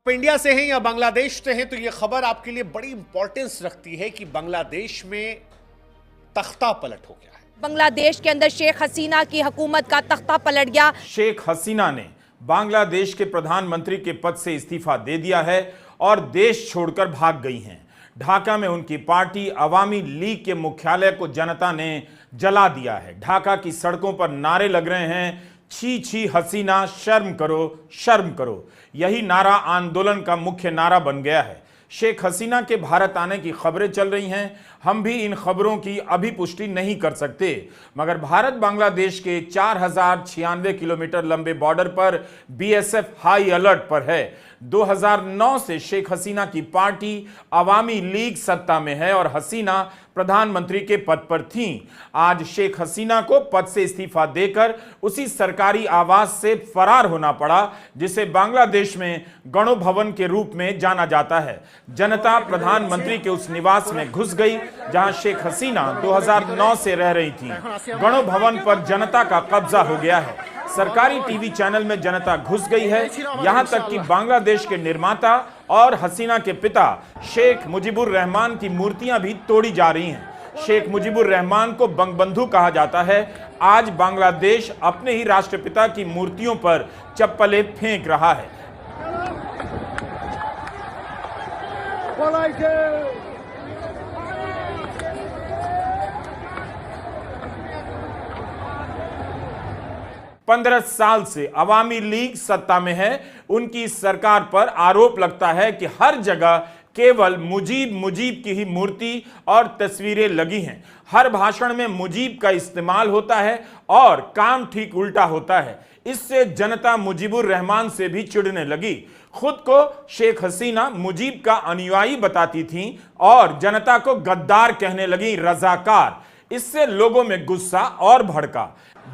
आप इंडिया से हैं या बांग्लादेश से हैं तो यह खबर आपके लिए बड़ी इंपॉर्टेंस रखती है कि बांग्लादेश में तख्ता पलट हो गया है। बांग्लादेश के अंदर शेख हसीना की हुकूमत का तख्ता पलट गया। शेख हसीना ने बांग्लादेश के प्रधानमंत्री के पद से इस्तीफा दे दिया है और देश छोड़कर भाग गई हैं। ढाका में उनकी पार्टी अवामी लीग के मुख्यालय को जनता ने जला दिया है। ढाका की सड़कों पर नारे लग रहे हैं, छी छी हसीना, शर्म करो, शर्म करो। यही नारा आंदोलन का मुख्य नारा बन गया है। शेख हसीना के भारत आने की खबरें चल रही हैं। हम भी इन खबरों की अभी पुष्टि नहीं कर सकते, मगर भारत बांग्लादेश के 4096 किलोमीटर लंबे बॉर्डर पर बीएसएफ हाई अलर्ट पर है। 2009 से शेख हसीना की पार्टी अवामी लीग सत्ता में है और हसीना प्रधानमंत्री के पद पर थीं। आज शेख हसीना को पद से इस्तीफा देकर उसी सरकारी आवास से फरार होना पड़ा, जिसे बांग्लादेश में गणो भवन के रूप में जाना जाता है। जनता प्रधानमंत्री के उस निवास में घुस गई जहां शेख हसीना 2009 से रह रही थी। गणो भवन पर जनता का कब्जा हो गया है। सरकारी टीवी चैनल में जनता घुस गई है। यहां तक कि बांग्लादेश के निर्माता और हसीना के पिता शेख मुजीबुर रहमान की मूर्तियां भी तोड़ी जा रही हैं। शेख मुजीबुर रहमान को बंगबंधु कहा जाता है। आज बांग्लादेश अपने ही राष्ट्रपिता की मूर्तियों पर चप्पलें फेंक रहा है। पंद्रह साल से अवामी लीग सत्ता में है। उनकी सरकार पर आरोप लगता है कि हर जगह केवल मुजीब मुजीब की ही मूर्ति और तस्वीरें लगी हैं। हर भाषण में मुजीब का इस्तेमाल होता है और काम ठीक उल्टा होता है। इससे जनता मुजीबुर रहमान से भी चिढ़ने लगी। खुद को शेख हसीना मुजीब का अनुयायी बताती थीं और जनता को गद्दार कहने लगी, रजाकार। इससे लोगों में गुस्सा और भड़का।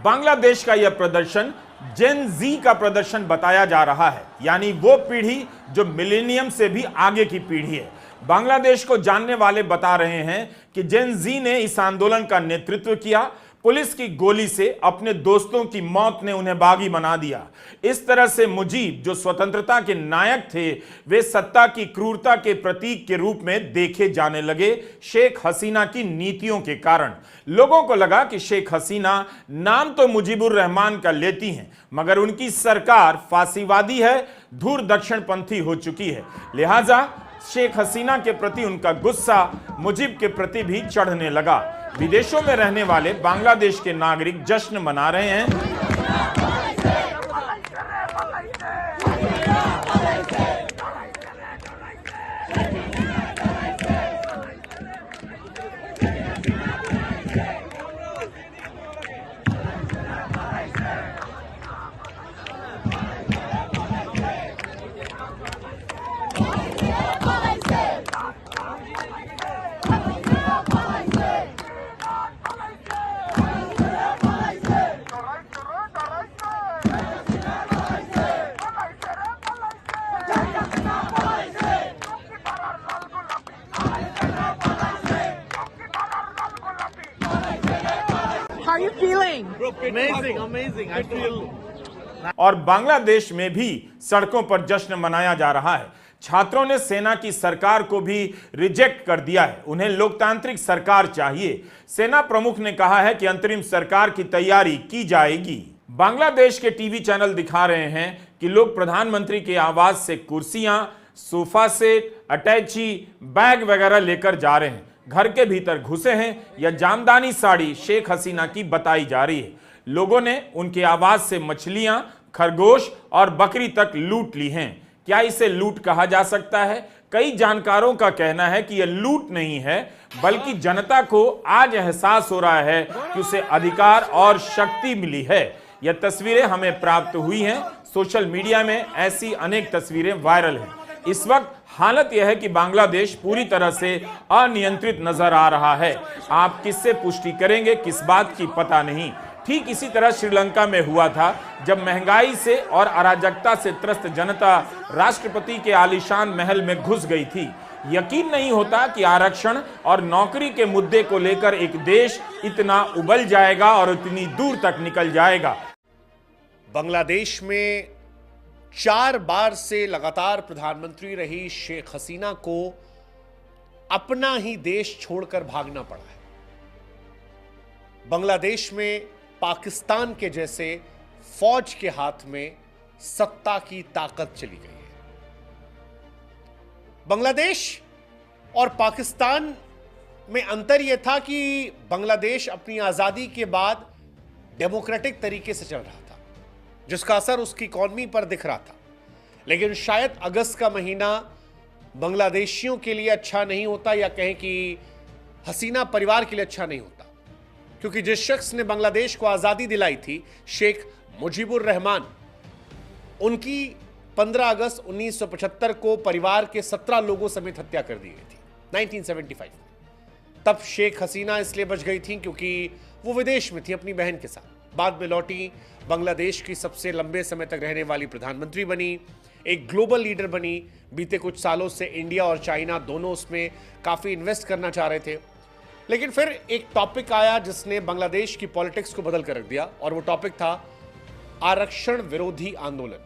बांग्लादेश का यह प्रदर्शन जेन जी का प्रदर्शन बताया जा रहा है, यानी वो पीढ़ी जो मिलेनियम से भी आगे की पीढ़ी है। बांग्लादेश को जानने वाले बता रहे हैं कि जेन जी ने इस आंदोलन का नेतृत्व किया। पुलिस की गोली से अपने दोस्तों की मौत ने उन्हें बागी बना दिया। इस तरह से मुजीब, जो स्वतंत्रता के नायक थे, वे सत्ता की क्रूरता के प्रतीक के रूप में देखे जाने लगे। शेख हसीना की नीतियों के कारण लोगों को लगा कि शेख हसीना नाम तो मुजीबुर रहमान का लेती हैं, मगर उनकी सरकार फांसीवादी है, धूर दक्षिणपंथी हो चुकी है। लिहाजा शेख हसीना के प्रति उनका गुस्सा मुजीब के प्रति भी चढ़ने लगा। विदेशों में रहने वाले बांग्लादेश के नागरिक जश्न मना रहे हैं। How are you feeling? Amazing. I feel और बांग्लादेश में भी सड़कों पर जश्न मनाया जा रहा है। छात्रों ने सेना की सरकार को भी रिजेक्ट कर दिया है। उन्हें लोकतांत्रिक सरकार चाहिए। सेना प्रमुख ने कहा है कि अंतरिम सरकार की तैयारी की जाएगी। बांग्लादेश के टीवी चैनल दिखा रहे हैं कि लोग प्रधानमंत्री के आवास से कुर्सियां, सोफा सेट, अटैची, बैग वगैरह लेकर जा रहे हैं। घर के भीतर घुसे हैं। यह जामदानी साड़ी शेख हसीना की बताई जा रही है। लोगों ने उनके आवास से मछलियां, खरगोश और बकरी तक लूट ली हैं। क्या इसे लूट कहा जा सकता है? कई जानकारों का कहना है कि यह लूट नहीं है, बल्कि जनता को आज एहसास हो रहा है कि उसे अधिकार और शक्ति मिली है। यह तस्वीरें हमें प्राप्त हुई हैं। सोशल मीडिया में ऐसी अनेक तस्वीरें वायरल हैं। इस वक्त हालत यह है कि बांग्लादेश पूरी तरह से अनियंत्रित नजर आ रहा है। आप किससे पुष्टि करेंगे, किस बात की पता नहीं। ठीक इसी तरह श्रीलंका में हुआ था, जब महंगाई से और अराजकता से त्रस्त जनता राष्ट्रपति के आलीशान महल में घुस गई थी। यकीन नहीं होता कि आरक्षण और नौकरी के मुद्दे को लेकर एक देश इतना उबल जाएगा और इतनी दूर तक निकल जाएगा। बांग्लादेश में 4 बार से लगातार प्रधानमंत्री रही शेख हसीना को अपना ही देश छोड़कर भागना पड़ा है। बांग्लादेश में पाकिस्तान के जैसे फौज के हाथ में सत्ता की ताकत चली गई है। बांग्लादेश और पाकिस्तान में अंतर यह था कि बांग्लादेश अपनी आजादी के बाद डेमोक्रेटिक तरीके से चल रहा था, जिसका असर उसकी इकॉनमी पर दिख रहा था। लेकिन शायद अगस्त का महीना बांग्लादेशियों के लिए अच्छा नहीं होता, या कहें कि हसीना परिवार के लिए अच्छा नहीं होता, क्योंकि जिस शख्स ने बांग्लादेश को आजादी दिलाई थी, शेख मुजीबुर रहमान, उनकी 15 अगस्त 1975 को परिवार के 17 लोगों समेत हत्या कर दी गई थी 1975 में। तब शेख हसीना इसलिए बच गई थी क्योंकि वो विदेश में थी अपनी बहन के साथ। बाद में लौटी, बांग्लादेश की सबसे लंबे समय तक रहने वाली प्रधानमंत्री बनी, एक ग्लोबल लीडर बनी। बीते कुछ सालों से इंडिया और चाइना दोनों उसमें काफ़ी इन्वेस्ट करना चाह रहे थे। लेकिन फिर एक टॉपिक आया जिसने बांग्लादेश की पॉलिटिक्स को बदल कर रख दिया, और वो टॉपिक था आरक्षण विरोधी आंदोलन।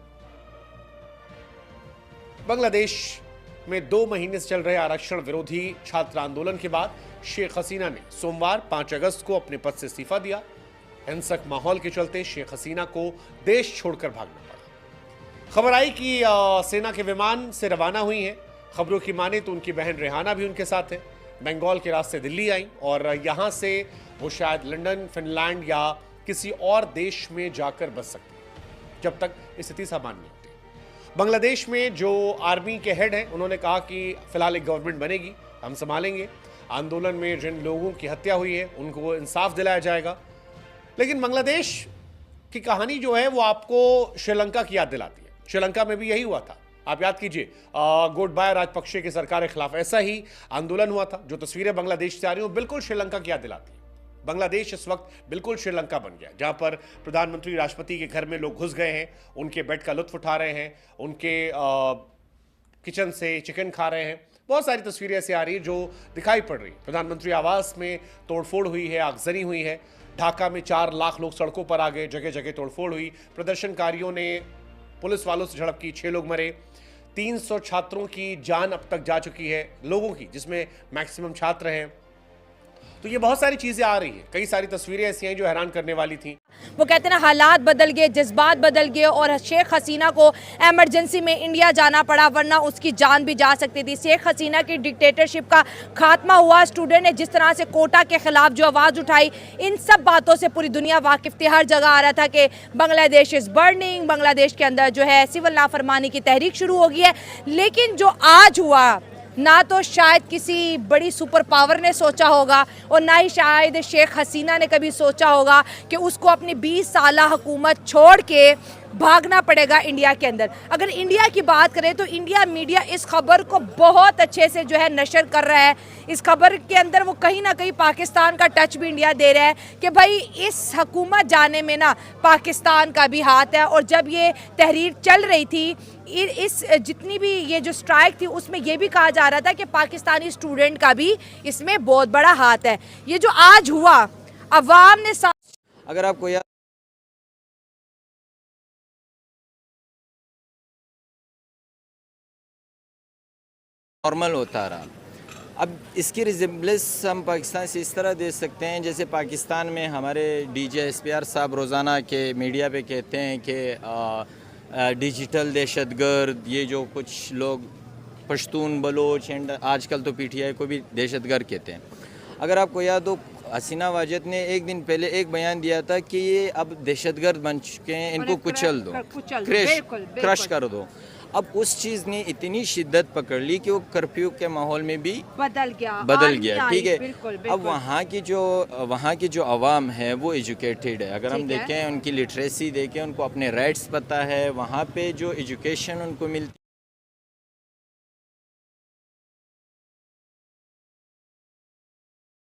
बांग्लादेश में 2 महीने से चल रहे आरक्षण विरोधी छात्र आंदोलन के बाद शेख हसीना ने सोमवार 5 अगस्त को अपने पद से इस्तीफा दिया। हिंसक माहौल के चलते शेख हसीना को देश छोड़कर भागना पड़ा। खबर आई कि सेना के विमान से रवाना हुई हैं। खबरों की माने तो उनकी बहन रेहाना भी उनके साथ है। बंगाल के रास्ते दिल्ली आई और यहां से वो शायद लंदन, फिनलैंड या किसी और देश में जाकर बस सकती है, जब तक स्थिति सामान्य नहीं होती। बांग्लादेश में जो आर्मी के हेड हैं, उन्होंने कहा कि फिलहाल एक गवर्नमेंट बनेगी, हम संभालेंगे। आंदोलन में जिन लोगों की हत्या हुई है उनको इंसाफ दिलाया जाएगा। लेकिन बांग्लादेश की कहानी जो है वो आपको श्रीलंका की याद दिलाती है। श्रीलंका में भी यही हुआ था। आप याद कीजिए, गोटबाया राजपक्षे की सरकार के खिलाफ ऐसा ही आंदोलन हुआ था। जो तस्वीरें बांग्लादेश से आ रही हैं बिल्कुल श्रीलंका की याद दिलाती है। बांग्लादेश इस वक्त बिल्कुल श्रीलंका बन गया, जहां पर प्रधानमंत्री राष्ट्रपति के घर में लोग घुस गए हैं, उनके बेड का लुत्फ उठा रहे हैं, उनके किचन से चिकन खा रहे हैं। बहुत सारी तस्वीरें ऐसे आ रही है जो दिखाई पड़ रही है। प्रधानमंत्री आवास में तोड़फोड़ हुई है, आगजनी हुई है। ढाका में 4 लाख लोग सड़कों पर आ गए, जगह जगह तोड़फोड़ हुई। प्रदर्शनकारियों ने पुलिस वालों से झड़प की, 6 लोग मरे। 300 छात्रों की जान अब तक जा चुकी है, लोगों की, जिसमें मैक्सिमम छात्र हैं। तो ये बहुत सारी चीजें आ रही हैं। कई सारी तस्वीरें ऐसी हैं जो हैरान करने वाली थी। वो कहते हैं ना, हालात बदल गए, जज्बात बदल गए और शेख हसीना को इमरजेंसी में इंडिया जाना पड़ा, वरना उसकी जान भी जा सकती थी। शेख हसीना की डिक्टेटरशिप का खात्मा हुआ। स्टूडेंट ने जिस तरह से कोटा के खिलाफ जो आवाज़ उठाई, इन सब बातों से पूरी दुनिया वाकिफ थी। हर जगह आ रहा था कि बांग्लादेश इज़ बर्निंग, बांग्लादेश के अंदर जो है सिविल नाफरमानी की तहरीक शुरू हो गई है। लेकिन जो आज हुआ, ना तो शायद किसी बड़ी सुपर पावर ने सोचा होगा और ना ही शायद शेख हसीना ने कभी सोचा होगा कि उसको अपनी 20 साला हुकूमत छोड़ के भागना पड़ेगा इंडिया के अंदर। अगर इंडिया की बात करें तो इंडिया मीडिया इस खबर को बहुत अच्छे से जो है नशर कर रहा है। इस खबर के अंदर वो कहीं ना कहीं पाकिस्तान का टच भी इंडिया दे रहा है कि भाई इस हुकूमत जाने में ना पाकिस्तान का भी हाथ है। और जब ये तहरीर चल रही थी, इस जितनी भी ये जो स्ट्राइक थी, उसमें ये भी कहा जा रहा था कि पाकिस्तानी स्टूडेंट का भी इसमें बहुत बड़ा हाथ है। ये जो आज हुआ, अवाम ने अगर आपको याद नॉर्मल होता रहा, अब इसकी रिजेम्बलेंस हम पाकिस्तान से इस तरह दे सकते हैं जैसे पाकिस्तान में हमारे डीजे एसपीआर साहब रोज़ाना के मीडिया पे कहते हैं कि डिजिटल दहशतगर्द, ये जो कुछ लोग पश्तून, बलोच एंड आजकल तो पीटीआई को भी दहशतगर्द कहते हैं। अगर आपको याद हो, हसीना वाजिद ने एक दिन पहले एक बयान दिया था कि ये अब दहशतगर्द बन चुके हैं, इनको कुचल दो, क्रश कर दो। अब उस चीज़ ने इतनी शिद्दत पकड़ ली कि वो कर्फ्यू के माहौल में भी बदल गया। ठीक है, अब वहाँ की जो आवाम है वो एजुकेटेड है। अगर हम देखें, उनकी लिटरेसी देखें, उनको अपने राइट्स पता है, वहाँ पे जो एजुकेशन उनको मिलती